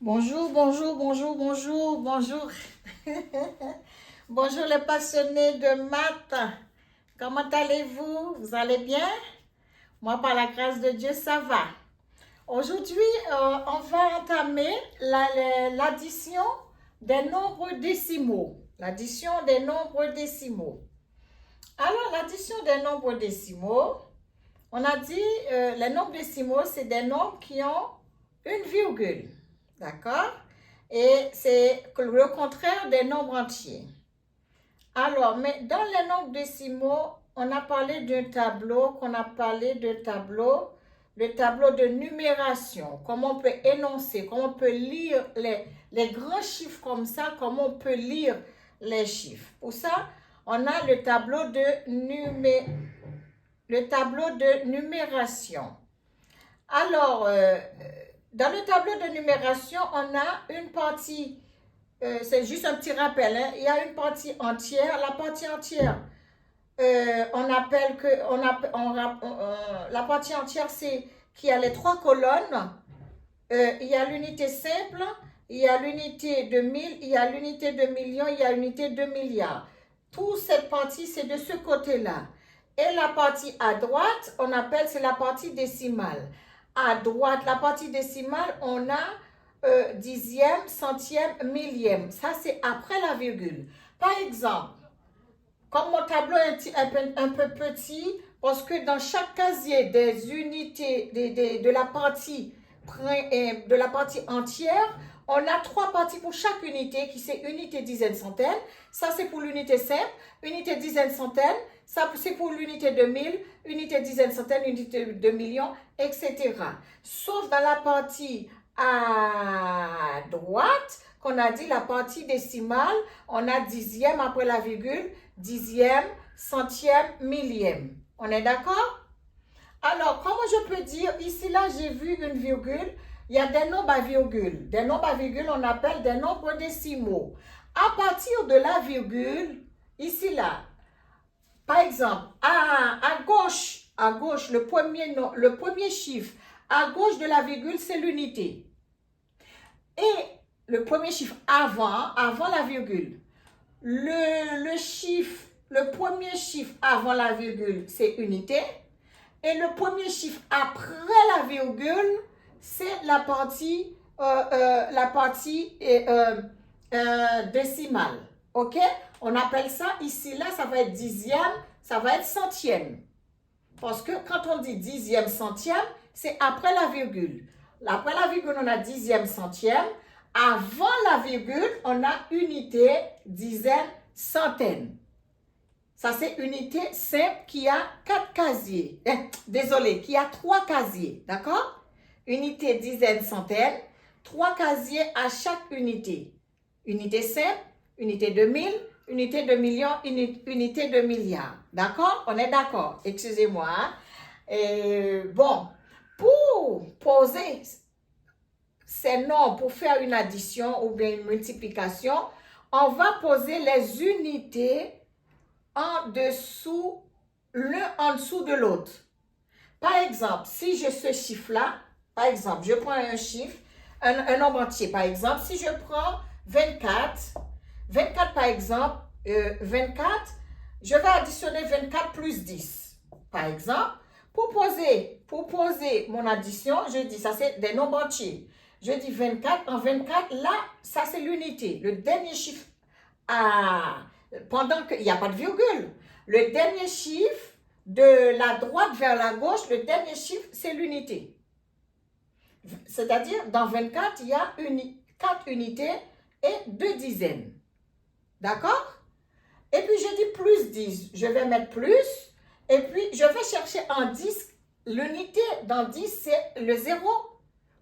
Bonjour, bonjour, bonjour, bonjour, bonjour. Bonjour les passionnés de maths. Comment allez-vous? Vous allez bien? Moi, par la grâce de Dieu, ça va. Aujourd'hui, on va entamer l'addition des nombres décimaux. L'addition des nombres décimaux. Alors, l'addition des nombres décimaux, on a dit les nombres décimaux, c'est des nombres qui ont une virgule. D'accord? Et c'est le contraire des nombres entiers. Alors, mais dans les nombres décimaux, on a parlé d'un tableau, le tableau de numération, comment on peut énoncer, comment on peut lire les grands chiffres comme ça, comment on peut lire les chiffres. Pour ça, on a le tableau de numération. Alors, dans le tableau de numération, on a une partie, c'est juste un petit rappel, hein, il y a une partie entière. La partie entière, la partie entière, c'est qu'il y a les trois colonnes. Il y a l'unité simple, il y a l'unité de 1000, il y a l'unité de million, il y a l'unité de milliard. Toute cette partie, c'est de ce côté-là. Et la partie à droite, c'est la partie décimale. À droite, la partie décimale, on a dixième, centième, millième. Ça, c'est après la virgule. Par exemple, comme mon tableau est un peu petit, parce que dans chaque casier des unités de la partie entière, on a trois parties pour chaque unité, qui c'est unité, dizaine, centaine. Ça, c'est pour l'unité simple. Unité, dizaine, centaine. Ça, c'est pour l'unité de 1000, unité, dizaine, centaine, unité de million, etc. Sauf dans la partie à droite, qu'on a dit la partie décimale, on a dixième après la virgule, dixième, centième, millième. On est d'accord? Alors, comment je peux dire, ici, là, j'ai vu une virgule, il y a des nombres à virgule. Des nombres à virgule, on appelle des nombres décimaux. À partir de la virgule, ici, là, par exemple, à gauche, le premier chiffre, à gauche de la virgule, c'est l'unité. Et le premier chiffre avant la virgule, le premier chiffre avant la virgule, c'est unité. Et le premier chiffre après la virgule, c'est la partie décimale. OK? On appelle ça, ici, là, ça va être dixième, ça va être centième. Parce que quand on dit dixième, centième, c'est après la virgule. Après la virgule, on a dixième, centième. Avant la virgule, on a unité, dizaine, centaine. Ça, c'est unité simple qui a 4 casiers. Qui a 3 casiers. D'accord? Unité, dizaine, centaine. 3 casiers à chaque unité. Unité simple, unité de 1000, unité de million, unité de milliard. D'accord? On est d'accord. Excusez-moi. Bon, pour poser ces nombres, pour faire une addition ou bien une multiplication, on va poser les unités en dessous, l'un en dessous de l'autre. Par exemple, si j'ai ce chiffre-là, par exemple, je prends un chiffre, un nombre entier, par exemple, si je prends 24 par exemple, 24, je vais additionner 24 plus 10. Par exemple, pour poser mon addition, je dis, ça c'est des nombres entiers. Je dis 24, en 24, là, ça c'est l'unité. Le dernier chiffre, pendant qu'il n'y a pas de virgule, le dernier chiffre de la droite vers la gauche, le dernier chiffre, c'est l'unité. C'est-à-dire, dans 24, il y a 4 unités et 2 dizaines. D'accord? Et puis, je dis plus 10. Je vais mettre plus. Et puis, je vais chercher en 10. L'unité dans 10, c'est le 0.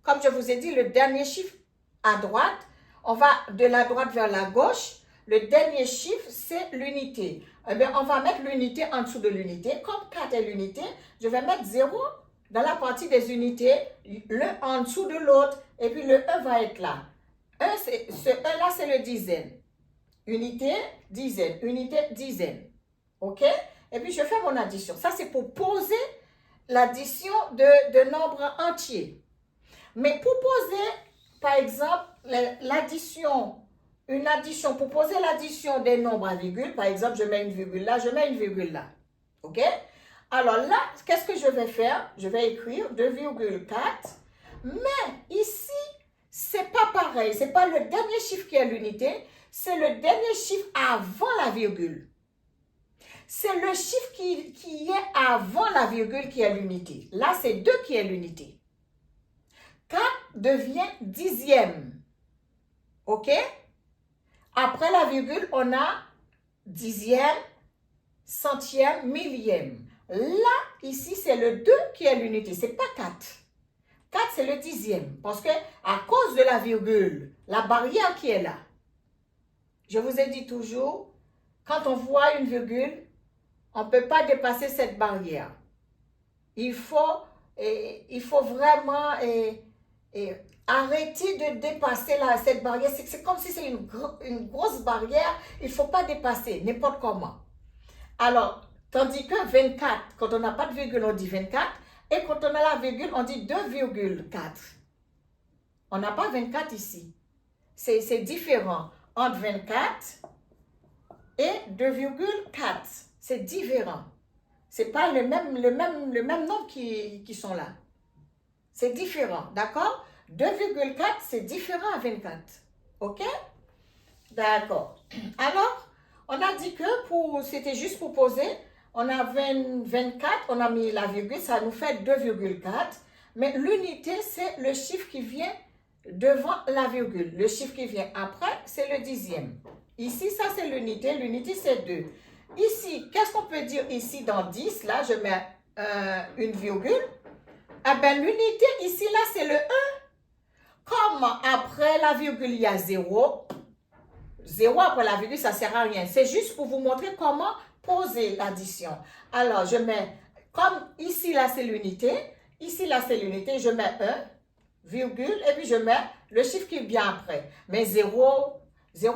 Comme je vous ai dit, le dernier chiffre à droite, on va de la droite vers la gauche. Le dernier chiffre, c'est l'unité. Eh bien, on va mettre l'unité en dessous de l'unité. Comme 4 est l'unité, je vais mettre 0 dans la partie des unités, l'un en dessous de l'autre. Et puis, le 1 va être là. Ce 1-là, c'est le dizaine. Unité, dizaine, unité, dizaine. OK? Et puis, je fais mon addition. Ça, c'est pour poser l'addition de nombres entiers. Mais pour poser, par exemple, une addition, pour poser l'addition des nombres à virgule, par exemple, je mets une virgule là, je mets une virgule là. OK? Alors là, qu'est-ce que je vais faire? Je vais écrire 2,4. Mais ici, c'est pas pareil. C'est pas le dernier chiffre qui est l'unité, c'est le dernier chiffre avant la virgule. C'est le chiffre qui est avant la virgule qui est l'unité. Là, c'est 2 qui est l'unité. 4 devient dixième. OK? Après la virgule, on a dixième, centième, millième. Là, ici, c'est le 2 qui est l'unité. Ce n'est pas 4. 4, c'est le dixième. Parce que à cause de la virgule, la barrière qui est là, je vous ai dit toujours, quand on voit une virgule, on ne peut pas dépasser cette barrière. Il faut vraiment arrêter de dépasser cette barrière. C'est comme si c'est une grosse barrière. Il ne faut pas dépasser n'importe comment. Alors, tandis que 24, quand on n'a pas de virgule, on dit 24. Et quand on a la virgule, on dit 2,4. On n'a pas 24 ici. C'est différent entre 24 et 2,4. C'est différent. Ce n'est pas le même nombre qui sont là. C'est différent, d'accord? 2,4, c'est différent à 24. OK? D'accord. Alors, on a dit que c'était juste pour poser. On a 24, on a mis la virgule, ça nous fait 2,4. Mais l'unité, c'est le chiffre qui vient devant la virgule. Le chiffre qui vient après, c'est le dixième. Ici, ça, c'est l'unité. L'unité, c'est 2. Ici, qu'est-ce qu'on peut dire ici dans 10? Là, je mets une virgule. Eh bien, l'unité, ici, là, c'est le 1. Comme après la virgule, il y a 0. 0 après la virgule, ça ne sert à rien. C'est juste pour vous montrer comment poser l'addition. Alors, je mets, comme ici, là, c'est l'unité. Ici, là, c'est l'unité. Je mets 1, virgule, et puis je mets le chiffre qui vient après. Mais 0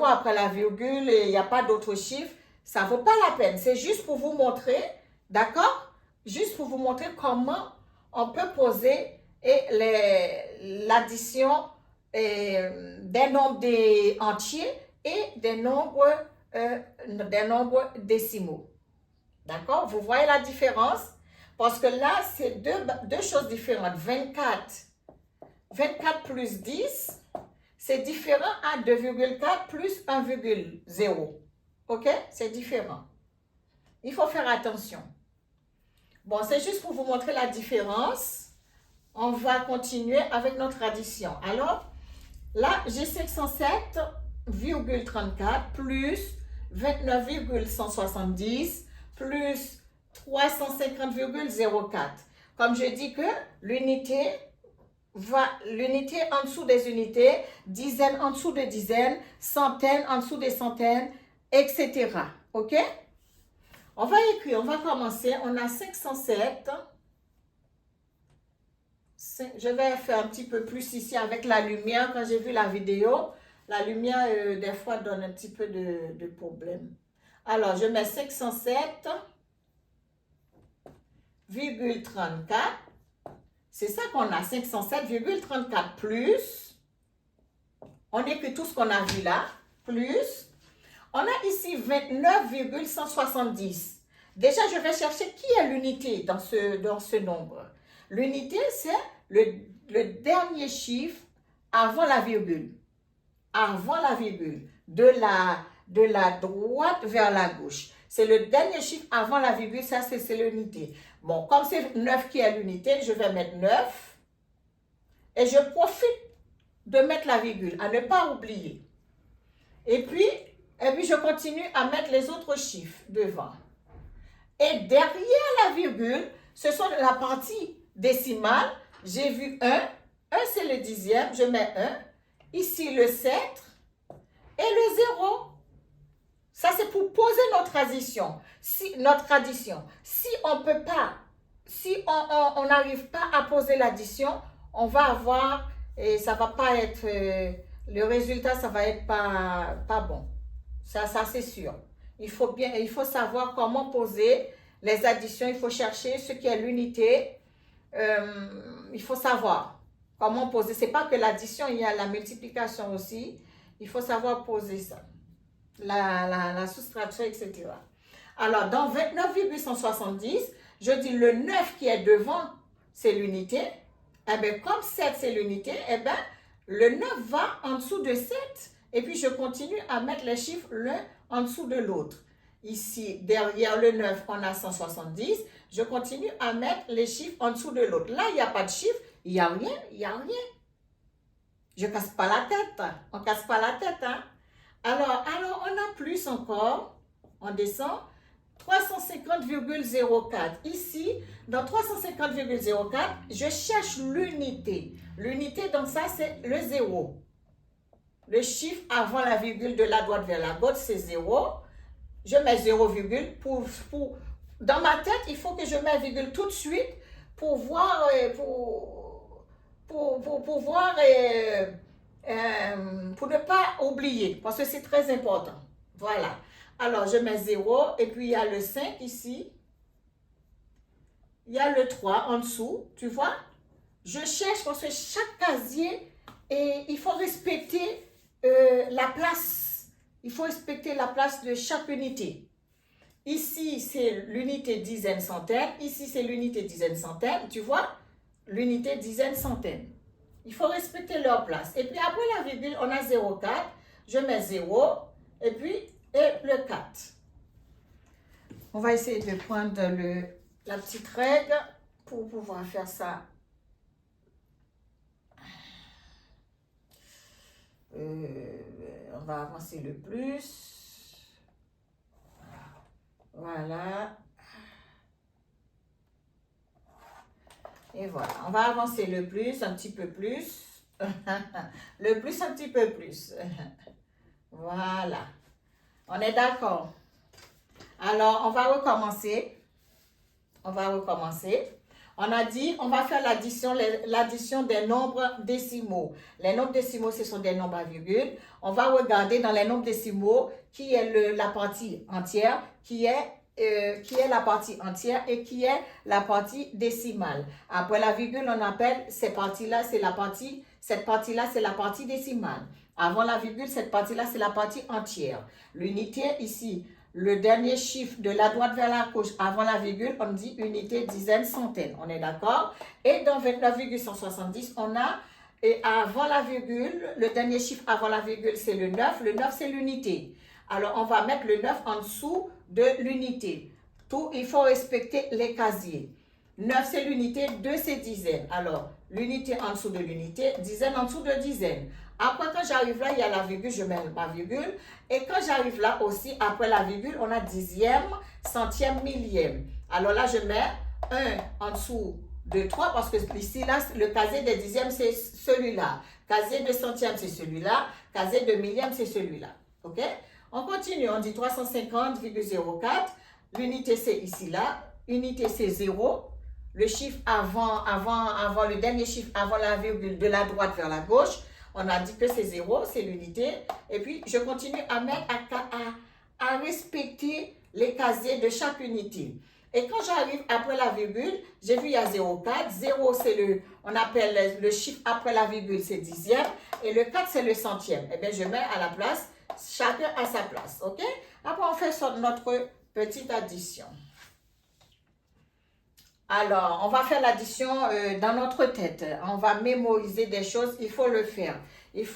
après la virgule, et il n'y a pas d'autre chiffre. Ça ne vaut pas la peine. C'est juste pour vous montrer, d'accord? Juste pour vous montrer comment on peut poser l'addition des nombres entiers et des nombres décimaux. D'accord? Vous voyez la différence? Parce que là, c'est deux choses différentes. 24 plus 10, c'est différent à 2,4 plus 1,0. OK? C'est différent. Il faut faire attention. Bon, c'est juste pour vous montrer la différence. On va continuer avec notre addition. Alors, là, j'ai 507,34 plus 29,170 plus 350,04. Comme je dis que l'unité en dessous des unités, dizaines en dessous de dizaines, centaines en dessous des centaines, etc. OK? On va écrire, on va commencer. On a 507. Je vais faire un petit peu plus ici avec la lumière. Quand j'ai vu la vidéo, la lumière, des fois, donne un petit peu de problème. Alors, je mets 507,34. C'est ça qu'on a, 507,34 plus. On écrit tout ce qu'on a vu là. Plus. On a ici 29,170. Déjà, je vais chercher qui est l'unité dans ce nombre. L'unité, c'est le dernier chiffre avant la virgule. Avant la virgule. De la droite vers la gauche. C'est le dernier chiffre avant la virgule, ça c'est l'unité. Bon, comme c'est 9 qui est l'unité, je vais mettre 9. Et je profite de mettre la virgule, à ne pas oublier. Et puis je continue à mettre les autres chiffres devant. Et derrière la virgule, ce sont la partie décimale. J'ai vu 1. 1, c'est le dixième. Je mets 1. Ici, le 7. Et le 0. Ça, c'est pour poser notre addition. Si on ne peut pas, si on n'arrive pas à poser l'addition, on va avoir, et ça ne va pas être, le résultat, ça va être pas bon. Ça c'est sûr. Il faut savoir comment poser les additions. Il faut chercher ce qui est l'unité. Il faut savoir. Comment poser. C'est pas que l'addition, il y a la multiplication aussi. Il faut savoir poser ça. La soustraction, etc. Alors, dans 29,170, je dis le 9 qui est devant, c'est l'unité. Eh bien, comme 7, c'est l'unité, eh bien, le 9 va en dessous de 7. Et puis, je continue à mettre les chiffres l'un en dessous de l'autre. Ici, derrière le 9, on a 170. Je continue à mettre les chiffres en dessous de l'autre. Là, il n'y a pas de chiffre. Il n'y a rien, il n'y a rien. Je ne casse pas la tête. On ne casse pas la tête. Hein? Alors, on a plus encore. On descend. 350,04. Ici, dans 350,04, je cherche l'unité. L'unité, donc ça, c'est le 0. Le chiffre avant la virgule de la droite vers la gauche, c'est 0. Je mets 0, dans ma tête, il faut que je mette virgule tout de suite pour voir, pour ne pas oublier, parce que c'est très important. Voilà. Alors, je mets 0, et puis il y a le 5 ici. Il y a le 3 en dessous, tu vois. Je cherche, parce que chaque casier, il faut respecter la place. Il faut respecter la place de chaque unité. Ici, c'est l'unité dizaine centaine. Ici, c'est l'unité dizaine centaine. Tu vois, l'unité dizaine centaine. Il faut respecter leur place. Et puis, après la virgule, on a 0,4. Je mets 0. Et puis, le 4. On va essayer de prendre la petite règle pour pouvoir faire ça. On va avancer le plus. Voilà. Et voilà. On va avancer le plus, un petit peu plus. Le plus, un petit peu plus. Voilà. On est d'accord. Alors, on va recommencer. On a dit, on va faire l'addition des nombres décimaux. Les nombres décimaux, ce sont des nombres à virgule. On va regarder dans les nombres décimaux qui est la partie entière, qui est la partie entière et qui est la partie décimale. Après la virgule, on appelle cette partie-là, c'est la partie décimale. Avant la virgule, cette partie-là, c'est la partie entière. L'unité ici, le dernier chiffre de la droite vers la gauche avant la virgule, on dit unité, dizaine, centaine. On est d'accord? Et dans 29,170, on a, et avant la virgule, le dernier chiffre avant la virgule, c'est le 9. Le 9, c'est l'unité. Alors, on va mettre le 9 en dessous de l'unité. Il faut respecter les casiers. 9, c'est l'unité, 2, c'est dizaine. Alors, l'unité en dessous de l'unité, dizaine en dessous de dizaine. Après, quand j'arrive là, il y a la virgule, je mets ma virgule. Et quand j'arrive là aussi, après la virgule, on a dixième, centième, millième. Alors là, je mets 1 en dessous de 3 parce que ici, là, le casier des dixièmes, c'est celui-là. Casier de centième, c'est celui-là. Casier de millième, c'est celui-là. OK? On continue, on dit 350,04. L'unité, c'est ici, là. Unité, c'est 0. Le chiffre avant le dernier chiffre avant la virgule de la droite vers la gauche. On a dit que c'est 0, c'est l'unité. Et puis, je continue à mettre, à respecter les casiers de chaque unité. Et quand j'arrive après la virgule, j'ai vu il y a 0,4. 0, c'est on appelle le chiffre après la virgule, c'est dixième. Et le 4, c'est le centième. Eh bien, je mets à la place, chacun à sa place. OK? Après, on fait notre petite addition. Alors, on va faire l'addition dans notre tête. On va mémoriser des choses, il faut le faire. Il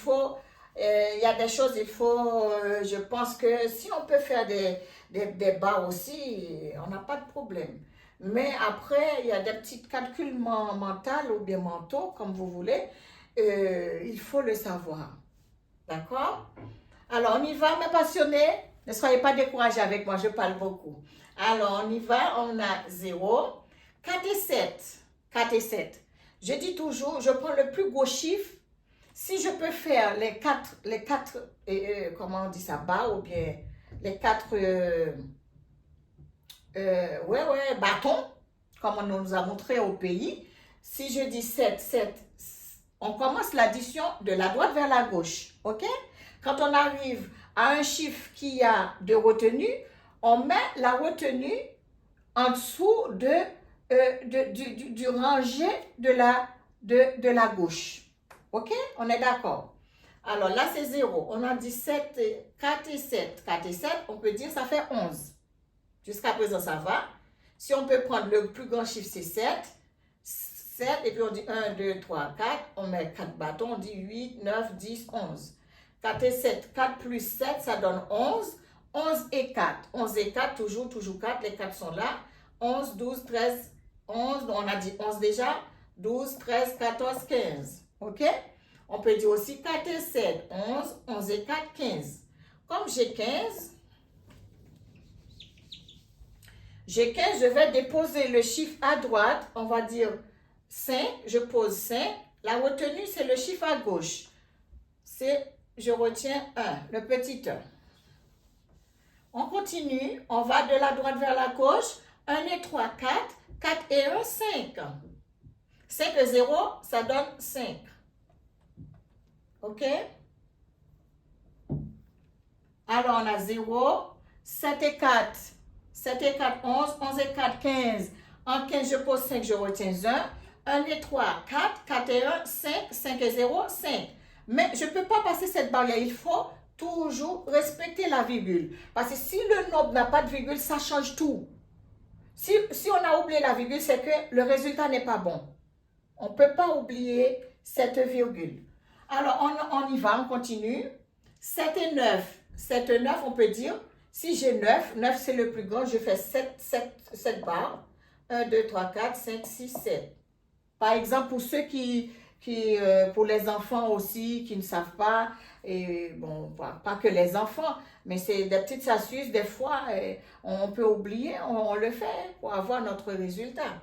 y a des choses, je pense que si on peut faire des barres aussi, on n'a pas de problème. Mais après, il y a des petits calculs mentaux ou bien mentaux, comme vous voulez. Il faut le savoir. D'accord? Alors, on y va, mes passionnés. Ne soyez pas découragés avec moi, je parle beaucoup. Alors, on y va, on a 0. 4 et 7. 4 et 7. Je dis toujours, je prends le plus gros chiffre. Si je peux faire les 4 comment on dit ça, bas ou bien les 4 bâtons, comme on nous a montré au pays. Si je dis 7, 7, on commence l'addition de la droite vers la gauche. OK? Quand on arrive à un chiffre qui a de retenue, on met la retenue en dessous du rangé de la de la gauche. OK? On est d'accord? Alors là, c'est 0. On a dit 4 et 7. 4 et 7, on peut dire ça fait 11. Jusqu'à présent, ça va. Si on peut prendre le plus grand chiffre, c'est 7. 7, et puis on dit 1, 2, 3, 4. On met 4 bâtons, on dit 8, 9, 10, 11. 4 et 7. 4 plus 7, ça donne 11. 11 et 4. 11 et 4, toujours 4. Les 4 sont là. 11, 12, 13, 11. On a dit 11 déjà. 12, 13, 14, 15. OK? On peut dire aussi 4 et 7. 11. 11 et 4, 15. Comme j'ai 15, je vais déposer le chiffre à droite. On va dire 5. Je pose 5. La retenue, c'est le chiffre à gauche. Je retiens 1, le petit 1. On continue. On va de la droite vers la gauche. 1 et 3, 4. 4 et 1, 5. 5 et 0, ça donne 5. OK? Alors, on a 0. 7 et 4. 7 et 4, 11. 11 et 4, 15. En 15, je pose 5, je retiens 1. 1 et 3, 4. 4 et 1, 5. 5 et 0, 5. Mais je ne peux pas passer cette barrière. Il faut toujours respecter la virgule. Parce que si le nombre n'a pas de virgule, ça change tout. Si on a oublié la virgule, c'est que le résultat n'est pas bon. On ne peut pas oublier cette virgule. Alors, on y va, on continue. 7 et 9. 7 et 9, on peut dire, si j'ai 9, 9 c'est le plus grand, je fais 7 barres. 1, 2, 3, 4, 5, 6, 7. Par exemple, pour ceux pour les enfants aussi qui ne savent pas, et bon, pas que les enfants, mais c'est des petites astuces, des fois, on peut oublier, on le fait pour avoir notre résultat.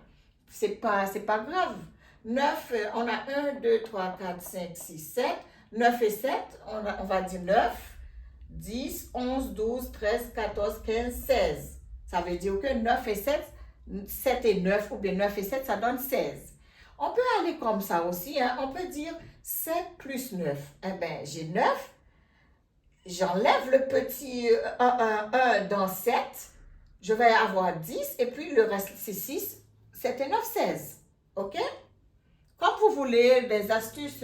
C'est pas grave. 9, on a 1, 2, 3, 4, 5, 6, 7. 9 et 7, on va dire 9, 10, 11, 12, 13, 14, 15, 16. Ça veut dire que 9 et 7, 7 et 9, ou bien 9 et 7, ça donne 16. On peut aller comme ça aussi, hein. On peut dire 7 plus 9. Eh bien, j'ai 9. J'enlève le petit 1 dans 7. Je vais avoir 10. Et puis, le reste, c'est 6. 7 et 9, 16. OK? Comme vous voulez, des astuces,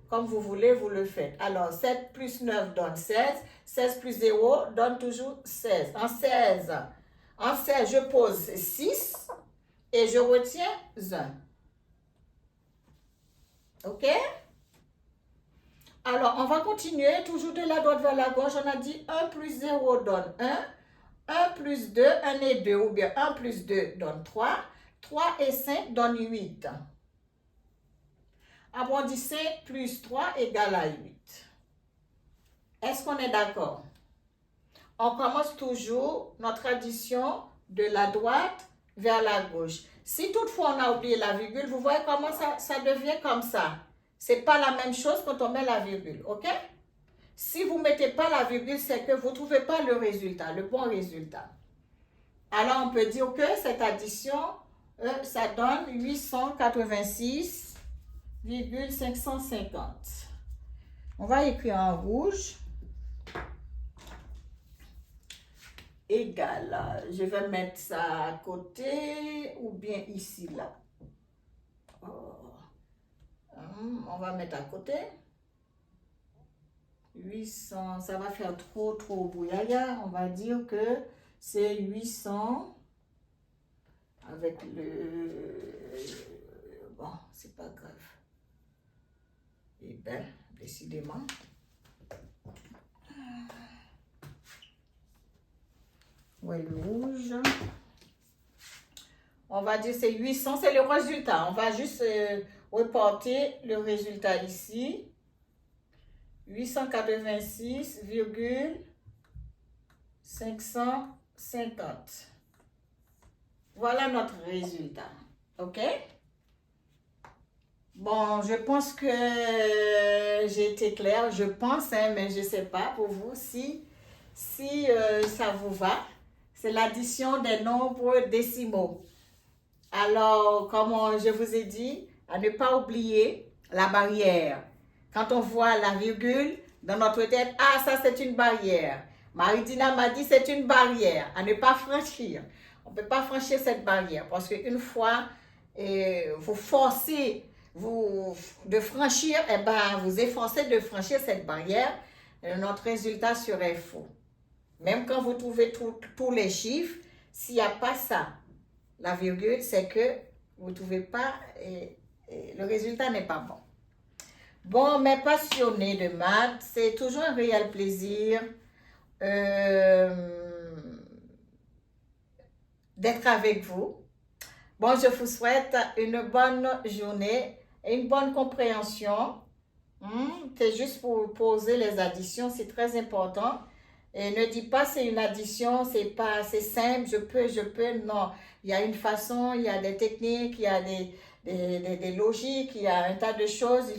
comme vous voulez, vous le faites. Alors, 7 plus 9 donne 16. 16 plus 0 donne toujours 16. En 16, je pose 6 et je retiens 1. OK? Alors, on va continuer, toujours de la droite vers la gauche. On a dit 1 plus 0 donne 1. 1 plus 2, 1 et 2, ou bien 1 plus 2 donne 3. 3 et 5 donne 8. Après, on dit 5 plus 3 égale à 8. Est-ce qu'on est d'accord? On commence toujours notre addition de la droite vers la gauche. Si toutefois on a oublié la virgule, vous voyez comment ça devient comme ça. Ce n'est pas la même chose quand on met la virgule, OK? Si vous ne mettez pas la virgule, c'est que vous ne trouvez pas le résultat, le bon résultat. Alors, on peut dire que cette addition, ça donne 886,550. On va écrire en rouge. Égal. Je vais mettre ça à côté ou bien ici, là. On va mettre à côté. 800, ça va faire trop brouillard. On va dire que c'est 800 avec le... Bon, c'est pas grave. Eh bien, décidément. Ouais, le rouge. On va dire c'est 800, c'est le résultat. On va juste reporter le résultat ici. 886,550. Voilà notre résultat. OK? Bon, je pense que j'ai été claire. Je pense, hein, mais je ne sais pas pour vous si ça vous va. C'est l'addition des nombres décimaux. Alors, comme je vous ai dit, à ne pas oublier la barrière. Quand on voit la virgule dans notre tête, ah, ça c'est une barrière. Marie-Dina m'a dit c'est une barrière à ne pas franchir. On ne peut pas franchir cette barrière parce qu'une fois, vous forcez de franchir, eh ben, vous efforcez de franchir cette barrière, notre résultat serait faux. Même quand vous trouvez tous les chiffres, s'il n'y a pas ça, la virgule, c'est que vous ne trouvez pas, et le résultat n'est pas bon. Bon, mes passionnés de maths, c'est toujours un réel plaisir d'être avec vous. Bon, je vous souhaite une bonne journée et une bonne compréhension. C'est juste pour poser les additions, c'est très important. Et ne dis pas c'est une addition, c'est simple, je peux. Non, il y a une façon, il y a des techniques, il y a des logiques, il y a un tas de choses.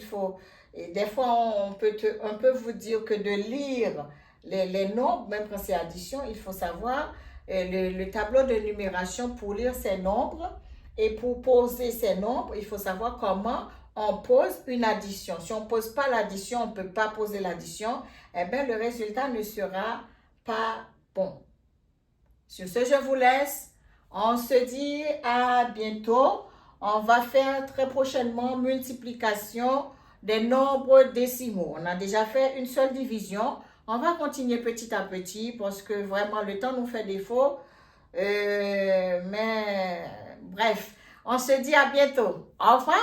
Et des fois, on peut vous dire que de lire les nombres, même quand c'est addition, il faut savoir le tableau de numération pour lire ces nombres. Et pour poser ces nombres, il faut savoir comment on pose une addition. Si on ne pose pas l'addition, on ne peut pas poser l'addition, eh bien, le résultat ne sera pas bon. Sur ce, je vous laisse. On se dit à bientôt. On va faire très prochainement multiplication des nombres décimaux. On a déjà fait une seule division. On va continuer petit à petit parce que vraiment le temps nous fait défaut. Mais bref, on se dit à bientôt. Au revoir.